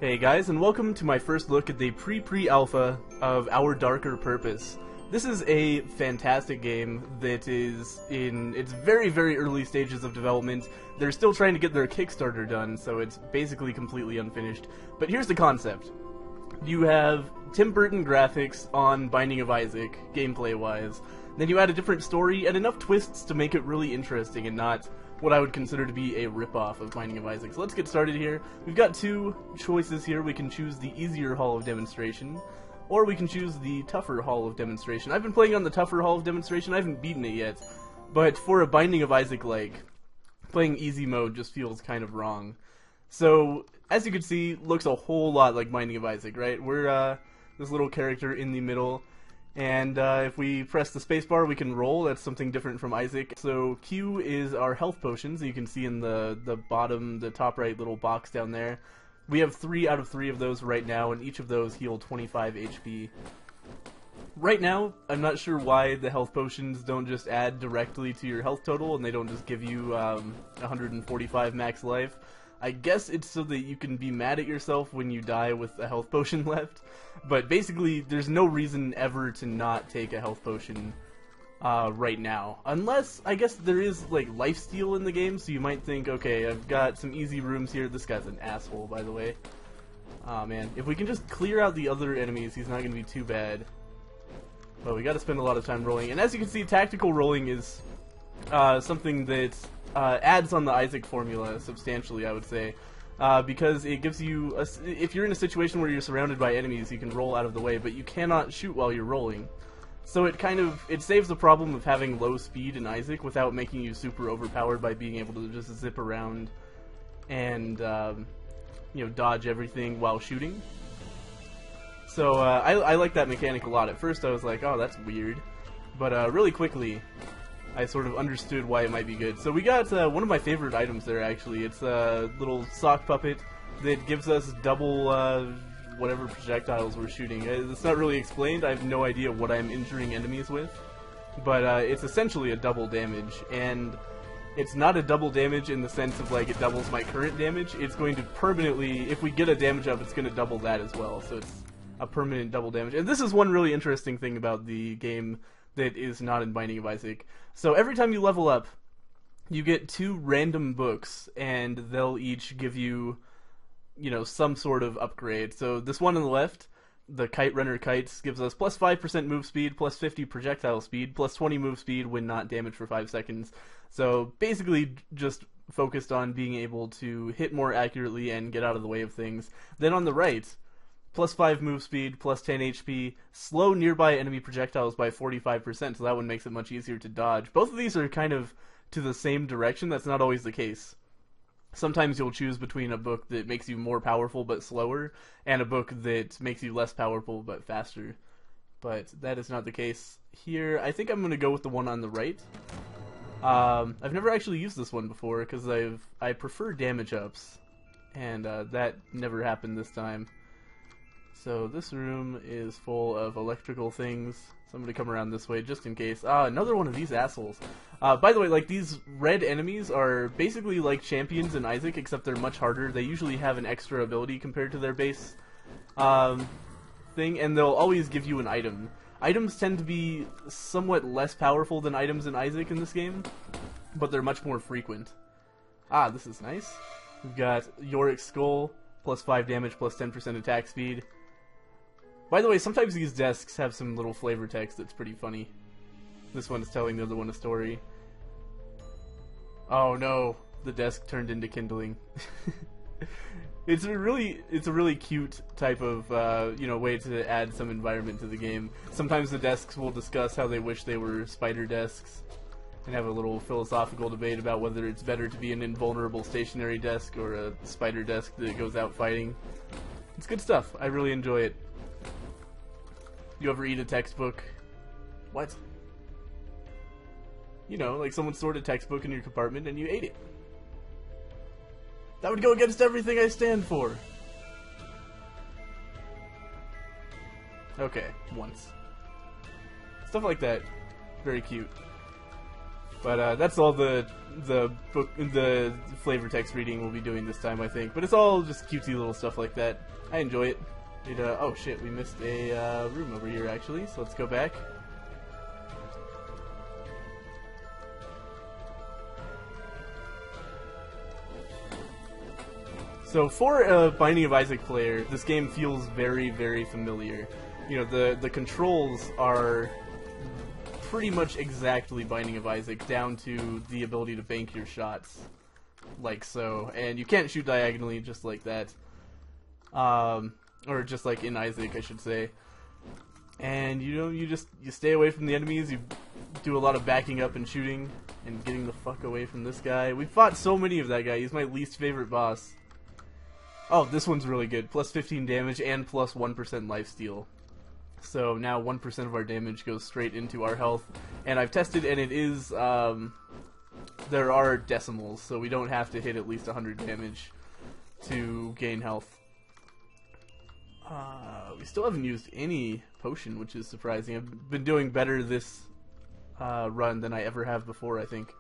Hey guys, and welcome to my first look at the pre-alpha of Our Darker Purpose. This is a fantastic game that is in its very, very early stages of development. They're still trying to get their Kickstarter done, so it's basically completely unfinished. But here's the concept. You have Tim Burton graphics on Binding of Isaac, gameplay-wise. Then you add a different story and enough twists to make it really interesting and not what I would consider to be a ripoff of Binding of Isaac. So let's get started here. We've got two choices here. We can choose the easier Hall of Demonstration, or we can choose the tougher Hall of Demonstration. I've been playing on the tougher Hall of Demonstration. I haven't beaten it yet, but for a Binding of Isaac-like, playing easy mode just feels kind of wrong. So, as you can see, looks a whole lot like Binding of Isaac, right? We're this little character in the middle, and if we press the spacebar, we can roll. That's something different from Isaac. So Q is our health potions. You can see in the bottom, the top right little box down there. We have 3 out of 3 of those right now, and each of those heal 25 HP. Right now, I'm not sure why the health potions don't just add directly to your health total, and they don't just give you 145 max life. I guess it's so that you can be mad at yourself when you die with a health potion left, but basically there's no reason ever to not take a health potion right now. Unless, I guess there is like lifesteal in the game, so you might think, okay, I've got some easy rooms here. This guy's an asshole, by the way. Aw, man. If we can just clear out the other enemies, he's not going to be too bad. But we got to spend a lot of time rolling. And as you can see, tactical rolling is something that adds on the Isaac formula substantially, I would say, because it gives you, if you're in a situation where you're surrounded by enemies, you can roll out of the way, but you cannot shoot while you're rolling. So it saves the problem of having low speed in Isaac without making you super overpowered by being able to just zip around and dodge everything while shooting. So I like that mechanic a lot. At first I was like, oh, that's weird, but really quickly I sort of understood why it might be good. So we got one of my favorite items there, actually. It's a little sock puppet that gives us double whatever projectiles we're shooting. It's not really explained. I have no idea what I'm injuring enemies with, but it's essentially a double damage, and it's not a double damage in the sense of like it doubles my current damage. It's going to permanently, if we get a damage up, it's going to double that as well, so it's a permanent double damage. And this is one really interesting thing about the game that is not in Binding of Isaac. So every time you level up, you get 2 random books, and they'll each give you, some sort of upgrade. So this one on the left, the Kite Runner Kites, gives us plus 5% move speed, plus 50 projectile speed, plus 20 move speed when not damaged for 5 seconds. So basically just focused on being able to hit more accurately and get out of the way of things. Then on the right, plus 5 move speed, plus 10 HP, slow nearby enemy projectiles by 45%, so that one makes it much easier to dodge. Both of these are kind of to the same direction. That's not always the case. Sometimes you'll choose between a book that makes you more powerful but slower, and a book that makes you less powerful but faster. But that is not the case here. I think I'm going to go with the one on the right. I've never actually used this one before, because I prefer damage ups, and that never happened this time. So this room is full of electrical things, so I'm going to come around this way just in case. Another one of these assholes. By the way, like, these red enemies are basically like champions in Isaac, except they're much harder. They usually have an extra ability compared to their base thing, and they'll always give you an item. Items tend to be somewhat less powerful than items in Isaac in this game, but they're much more frequent. This is nice. We've got Yorick's Skull, plus 5 damage, plus 10% attack speed. By the way, sometimes these desks have some little flavor text that's pretty funny. This one is telling the other one a story. Oh no, the desk turned into kindling. It's a really cute type of way to add some environment to the game. Sometimes the desks will discuss how they wish they were spider desks, and have a little philosophical debate about whether it's better to be an invulnerable stationary desk or a spider desk that goes out fighting. It's good stuff. I really enjoy it. You ever eat a textbook? What? Like someone stored a textbook in your compartment and you ate it. That would go against everything I stand for. Okay, once. Stuff like that. Very cute. But that's all the flavor text reading we'll be doing this time, I think. But it's all just cutesy little stuff like that. I enjoy it. Oh shit, we missed a room over here actually, so let's go back. So for a Binding of Isaac player, this game feels very, very familiar. You know, the controls are pretty much exactly Binding of Isaac, down to the ability to bank your shots, like so. And you can't shoot diagonally just like that. Or just like in Isaac, I should say. And you stay away from the enemies, you do a lot of backing up and shooting, and getting the fuck away from this guy. We fought so many of that guy, he's my least favorite boss. Oh, this one's really good. Plus 15 damage and plus 1% lifesteal. So now 1% of our damage goes straight into our health. And I've tested, and it is, there are decimals, so we don't have to hit at least 100 damage to gain health. We still haven't used any potion, which is surprising. I've been doing better this run than I ever have before, I think.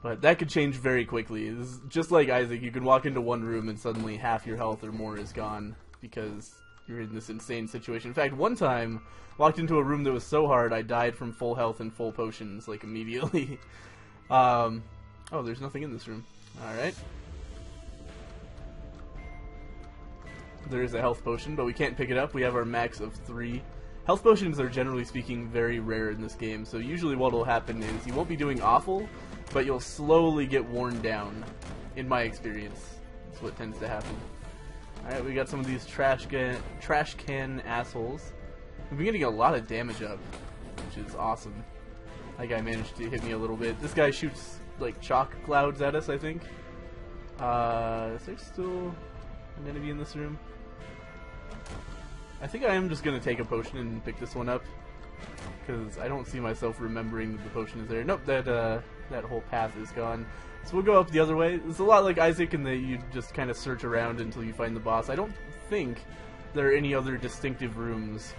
But that could change very quickly. This is just like Isaac, you can walk into one room and suddenly half your health or more is gone because you're in this insane situation. In fact, one time, walked into a room that was so hard I died from full health and full potions, like, immediately. Oh, there's nothing in this room. Alright. There is a health potion, but we can't pick it up. We have our max of 3. Health potions are, generally speaking, very rare in this game, so usually what will happen is you won't be doing awful, but you'll slowly get worn down, in my experience. That's what tends to happen. Alright, we got some of these trash can assholes. We've been getting a lot of damage up, which is awesome. That guy managed to hit me a little bit. This guy shoots, like, chalk clouds at us, I think. Is there still an enemy in this room? I think I am just going to take a potion and pick this one up, because I don't see myself remembering that the potion is there. Nope, that whole path is gone. So we'll go up the other way. It's a lot like Isaac in that you just kind of search around until you find the boss. I don't think there are any other distinctive rooms.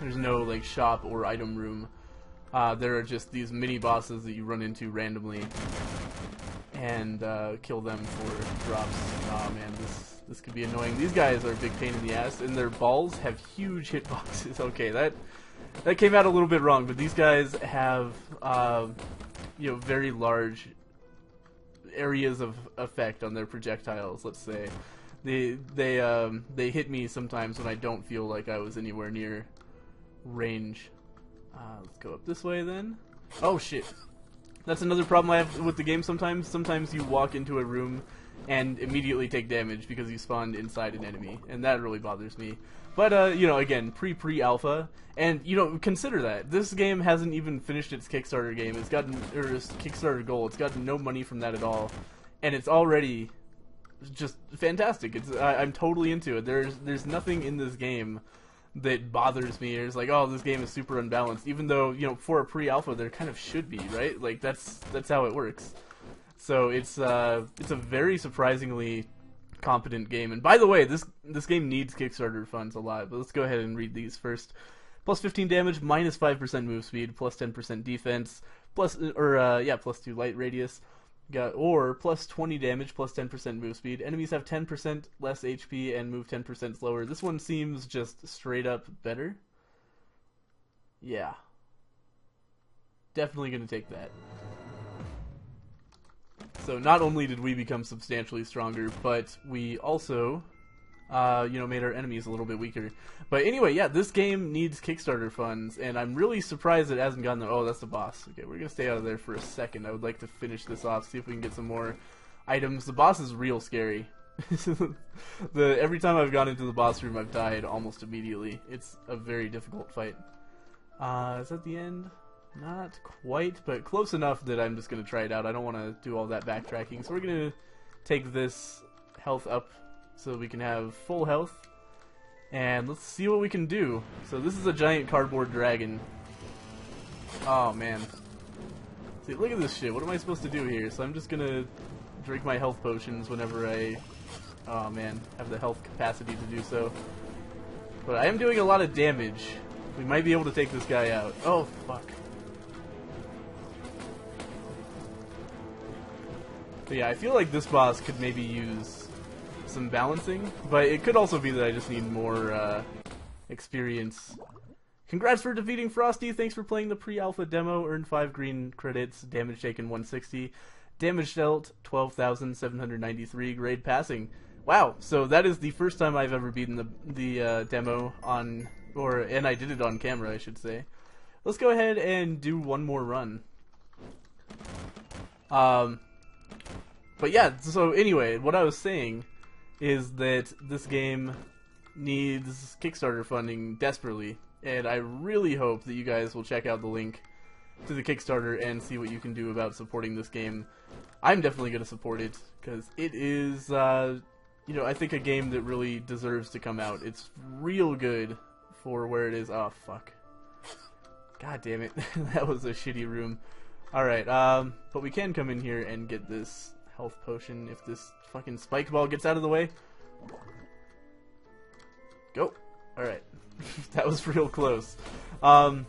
There's no, like, shop or item room. There are just these mini bosses that you run into randomly and kill them for drops. Oh man, this could be annoying. These guys are a big pain in the ass, and their balls have huge hitboxes. Okay, that came out a little bit wrong, but these guys have very large areas of effect on their projectiles. Let's say they hit me sometimes when I don't feel like I was anywhere near range. Let's go up this way then. Oh shit. That's another problem I have with the game sometimes. Sometimes you walk into a room and immediately take damage because you spawned inside an enemy, and that really bothers me. But, again, pre-alpha, and, consider that. This game hasn't even finished its Kickstarter game. It's gotten, or its Kickstarter goal. It's gotten no money from that at all, and it's already just fantastic. I'm totally into it. There's nothing in this game that bothers me, or is like, oh, this game is super unbalanced, even though, for a pre-alpha there kind of should be, right? Like, that's how it works. So it's a very surprisingly competent game. And by the way, this game needs Kickstarter funds a lot, but let's go ahead and read these first. Plus 15 damage, minus 5% move speed, plus 10% defense, plus 2 light radius. Or plus 20 damage, plus 10% move speed. Enemies have 10% less HP and move 10% slower. This one seems just straight up better. Yeah. Definitely gonna take that. So not only did we become substantially stronger, but we also, made our enemies a little bit weaker. But anyway, yeah, this game needs Kickstarter funds, and I'm really surprised it hasn't gotten there. Oh, that's the boss. Okay, we're gonna stay out of there for a second. I would like to finish this off, see if we can get some more items. The boss is real scary. Every time I've gone into the boss room, I've died almost immediately. It's a very difficult fight. Is that the end? Not quite, but close enough that I'm just going to try it out. I don't want to do all that backtracking, so we're going to take this health up so we can have full health, and let's see what we can do. So this is a giant cardboard dragon. Oh man. See, look at this shit. What am I supposed to do here? So I'm just going to drink my health potions whenever I, oh man, have the health capacity to do so. But I am doing a lot of damage. We might be able to take this guy out. Oh, fuck. But yeah, I feel like this boss could maybe use some balancing, but it could also be that I just need more experience. Congrats for defeating Frosty. Thanks for playing the pre-alpha demo. Earned 5 green credits. Damage taken 160. Damage dealt 12,793. Grade passing. Wow. So that is the first time I've ever beaten the demo on, and I did it on camera, I should say. Let's go ahead and do one more run. But yeah. So anyway, what I was saying is that this game needs Kickstarter funding desperately. And I really hope that you guys will check out the link to the Kickstarter and see what you can do about supporting this game. I'm definitely going to support it, because it is, you know, I think a game that really deserves to come out. It's real good for where it is. Oh, fuck. God damn it. That was a shitty room. Alright, but we can come in here and get this health potion if this fucking spike ball gets out of the way. Go. Alright. That was real close. But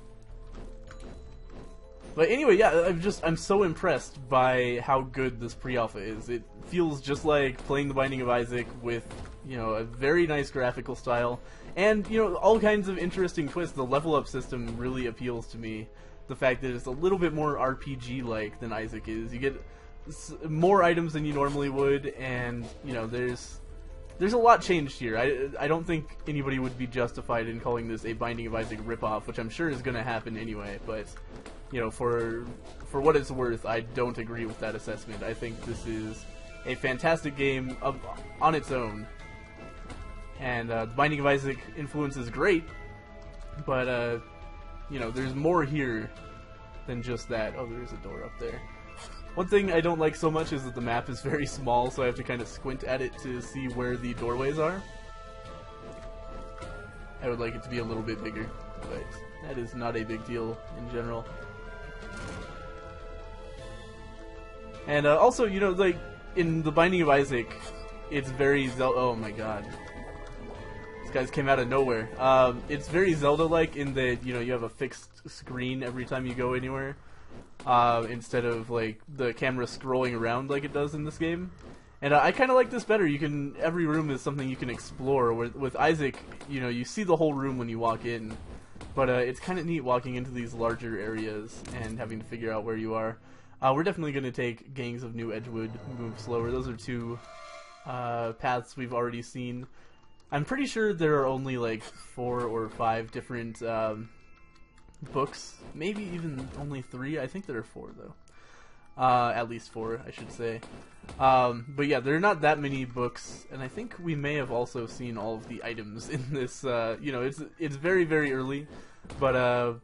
anyway, yeah, I'm so impressed by how good this pre-alpha is. It feels just like playing The Binding of Isaac with, you know, a very nice graphical style, and, you know, all kinds of interesting twists. The level up system really appeals to me. The fact that it's a little bit more RPG-like than Isaac is. You get more items than you normally would, and, you know, there's a lot changed here. I don't think anybody would be justified in calling this a Binding of Isaac ripoff, which I'm sure is going to happen anyway, but, you know, for what it's worth, I don't agree with that assessment. I think this is a fantastic game on its own, and The Binding of Isaac influence is great, but, you know, there's more here than just that. Oh, there's a door up there. One thing I don't like so much is that the map is very small, so I have to kind of squint at it to see where the doorways are. I would like it to be a little bit bigger, but that is not a big deal in general. And also, you know, like, in The Binding of Isaac, it's very oh my god. These guys came out of nowhere. It's very Zelda-like in that, you know, you have a fixed screen every time you go anywhere. Instead of, like, the camera scrolling around like it does in this game. And I kind of like this better. Every room is something you can explore. With Isaac, you know, you see the whole room when you walk in. But it's kind of neat walking into these larger areas and having to figure out where you are. We're definitely going to take Gangs of New Edgewood, Move Slower. Those are two paths we've already seen. I'm pretty sure there are only, like, 4 or 5 different books, maybe even only 3. I think there are 4 though. At least 4, I should say. But yeah, there are not that many books, and I think we may have also seen all of the items in this. You know, it's very, very early, but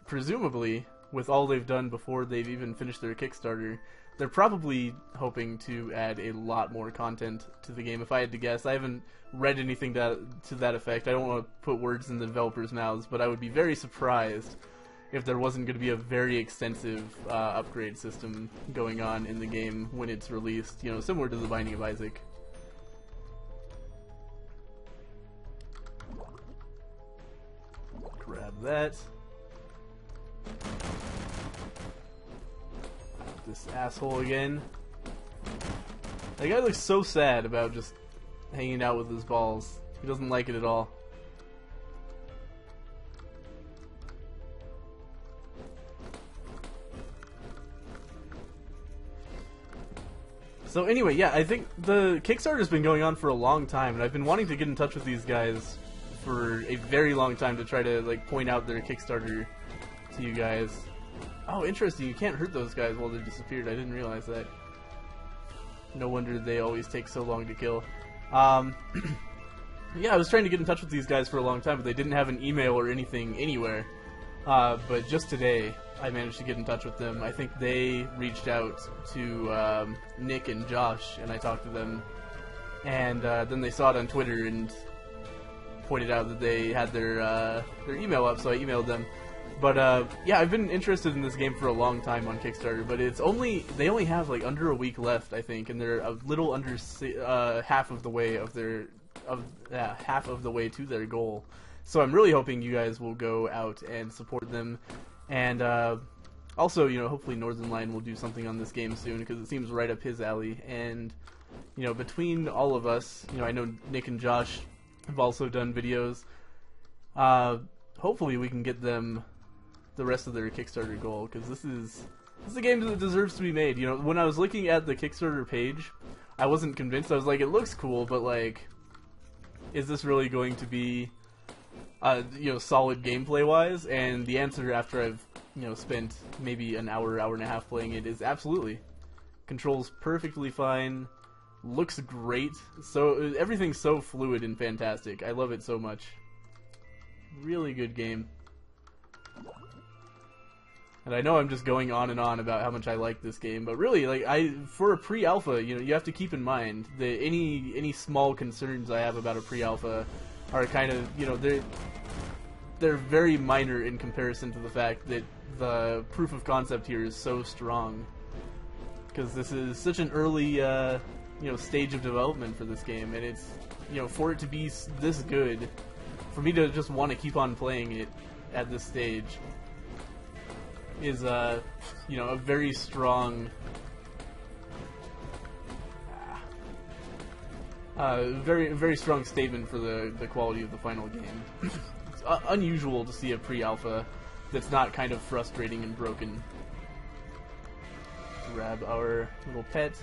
presumably with all they've done before they've even finished their Kickstarter, they're probably hoping to add a lot more content to the game. If I had to guess, I haven't read anything to that effect. I don't want to put words in the developers' mouths, but I would be very surprised if there wasn't going to be a very extensive upgrade system going on in the game when it's released, you know, similar to The Binding of Isaac. Grab that. This asshole again. That guy looks so sad about just hanging out with his balls. He doesn't like it at all. So anyway, yeah, I think the Kickstarter's been going on for a long time, and I've been wanting to get in touch with these guys for a very long time to try to, like, point out their Kickstarter to you guys. Oh, interesting, you can't hurt those guys while they're disappeared. I didn't realize that. No wonder they always take so long to kill. Yeah, I was trying to get in touch with these guys for a long time, but they didn't have an email or anything anywhere. But just today, I managed to get in touch with them. I think they reached out to Nick and Josh, and I talked to them. And then they saw it on Twitter and pointed out that they had their email up, so I emailed them. But yeah, I've been interested in this game for a long time on Kickstarter, but they only have like under a week left, I think, and they're a little under half of the way to their goal. So I'm really hoping you guys will go out and support them. And Also, you know, hopefully Northern Lion will do something on this game soon, because it seems right up his alley. And, you know, between all of us, you know, I know Nick and Josh have also done videos. Hopefully we can get them the rest of their Kickstarter goal, because this is a game that deserves to be made. You know, when I was looking at the Kickstarter page, I wasn't convinced. I was like, it looks cool, but like, is this really going to be, you know, solid gameplay-wise? And the answer, after I've, you know, spent maybe an hour, hour and a half playing it, is absolutely. Controls perfectly fine, looks great, so everything's so fluid and fantastic. I love it so much. Really good game. And I know I'm just going on and on about how much I like this game, but really, like, for a pre-alpha, you know, you have to keep in mind that any small concerns I have about a pre-alpha are kind of, you know, they're very minor in comparison to the fact that the proof of concept here is so strong, because this is such an early, you know, stage of development for this game, and it's, you know, for it to be this good, for me to just want to keep on playing it at this stage is, you know, a very strong, very strong statement for the quality of the final game. It's unusual to see a pre-alpha that's not kind of frustrating and broken. Grab our little pet.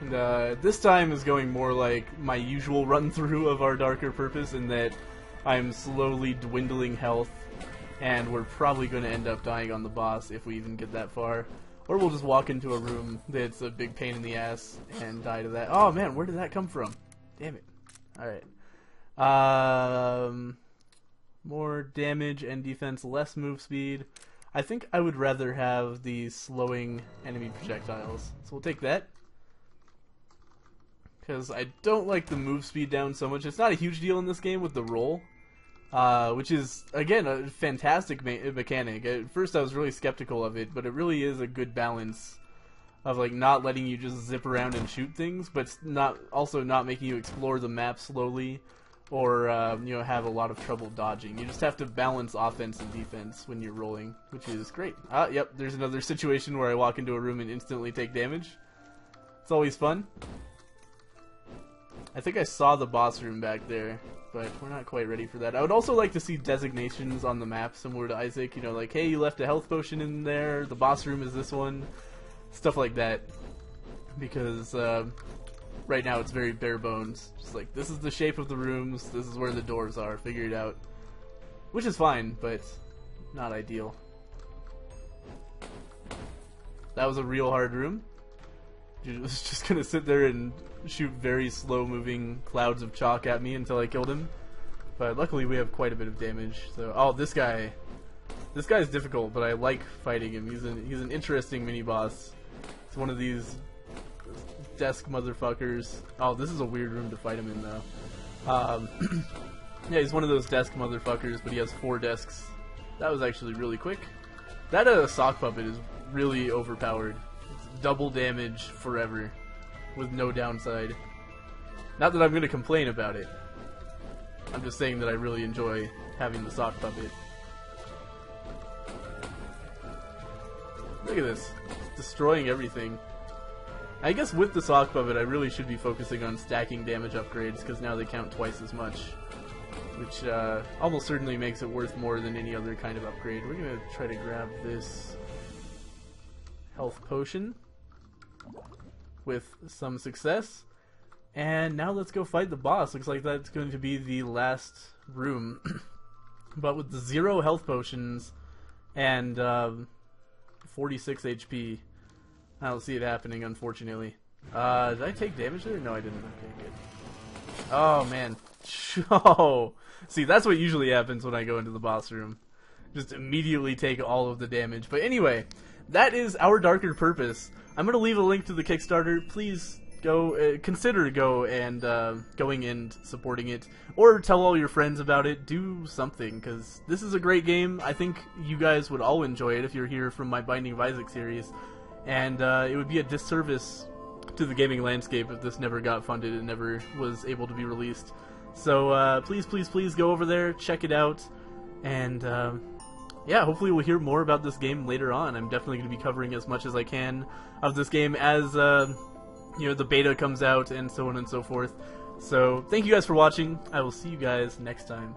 And this time is going more like my usual run-through of our Darker Purpose, in that I'm slowly dwindling health, and we're probably going to end up dying on the boss if we even get that far. Or we'll just walk into a room that's a big pain in the ass and die to that. Oh man, where did that come from? Damn it. Alright. More damage and defense, less move speed. I think I would rather have the slowing enemy projectiles. So we'll take that. Because I don't like the move speed down so much. It's not a huge deal in this game with the roll. Which is, again, a fantastic mechanic. At first I was really skeptical of it, but it really is a good balance of, like, not letting you just zip around and shoot things, but also not making you explore the map slowly, or, you know, have a lot of trouble dodging. You just have to balance offense and defense when you're rolling, which is great. Yep, there's another situation where I walk into a room and instantly take damage. It's always fun. I think I saw the boss room back there, but we're not quite ready for that. I would also like to see designations on the map similar to Isaac, you know, like, hey, you left a health potion in there, the boss room is this one, stuff like that, because right now it's very bare bones. Just like, this is the shape of the rooms, this is where the doors are, figure it out. Which is fine, but not ideal. That was a real hard room. I was just gonna sit there and shoot very slow-moving clouds of chalk at me until I killed him. But luckily we have quite a bit of damage. So, oh, this guy's difficult, but I like fighting him. He's an interesting mini-boss. It's one of these desk motherfuckers. Oh, this is a weird room to fight him in, though. Yeah, he's one of those desk motherfuckers, but he has 4 desks. That was actually really quick. That sock puppet is really overpowered. It's double damage forever, with no downside. Not that I'm going to complain about it. I'm just saying that I really enjoy having the sock puppet. Look at this. It's destroying everything. I guess with the sock puppet I really should be focusing on stacking damage upgrades, because now they count twice as much. Which almost certainly makes it worth more than any other kind of upgrade. We're going to try to grab this health potion with some success. And now let's go fight the boss. Looks like that's going to be the last room. But with the 0 health potions and 46 HP, I don't see it happening, unfortunately. Did I take damage there? No, I didn't. Okay, good. Oh, man. Oh. See, that's what usually happens when I go into the boss room. Just immediately take all of the damage. But anyway, that is Our Darker Purpose. I'm going to leave a link to the Kickstarter. Please go, consider going and supporting it. Or tell all your friends about it. Do something, because this is a great game. I think you guys would all enjoy it if you're here from my Binding of Isaac series. And it would be a disservice to the gaming landscape if this never got funded and never was able to be released. So please, please, please go over there, check it out, and yeah, hopefully we'll hear more about this game later on. I'm definitely going to be covering as much as I can of this game as the beta comes out and so on and so forth. So thank you guys for watching. I will see you guys next time.